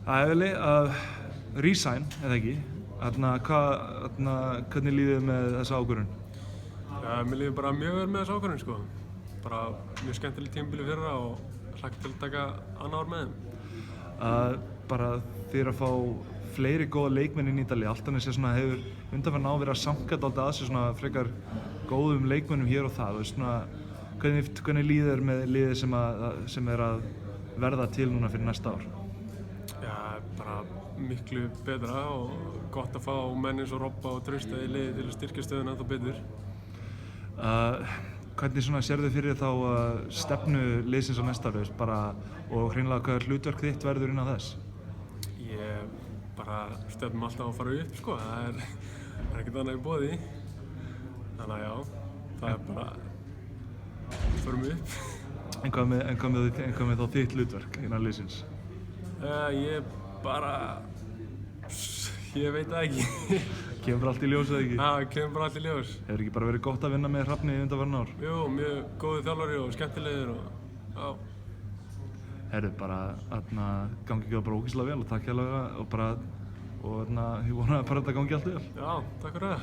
Það er vel resign, eða ekki? Hvernig líður þér með þessa ákvörðun? Mér líður bara mjög vel með þessa ákvörðun sko. Bara mjög skemmtileg tímabili fyrra og hlakka til að taka annað ár með þeim. Bara þið að fá fleiri góða leikmenn inn í Ítalíu. Álftanes hefur undanfarið verið að sanka dálítið að sér svona frekar góðum leikmennum hér og það. Hvernig líður þér með liðið sem er að verða til núna fyrir næsta ár? Já, bara miklu betra og gott að fá menn eins og Robba og Trausta í liði til að styrkja stöðuna ennþá betur. Hvernig sérðu fyrir þá stefnu liðsins á næsta ári og hreinlega hvaða hlutverk þitt verður inn á þess? Ég bara stefnum alltaf að fara upp sko, það er ekkert annað í boði. Þannig að já, það er bara förum upp. En hvað með þá þitt hlutverk innan liðsins? Ég veit það ekki. Kemur bara allt í ljós eða ekki? Já, kemur bara allt í ljós. Hefur ekki bara verið gott að vinna með Hrafni í undanfarin ár? Jú, mjög góður þjálfari og skemmtilegur og já. Gangi ekki bara ógeðslega vel og takk hérlega og ég vona bara að þetta gangi allt vel. Já, takk fyrir það.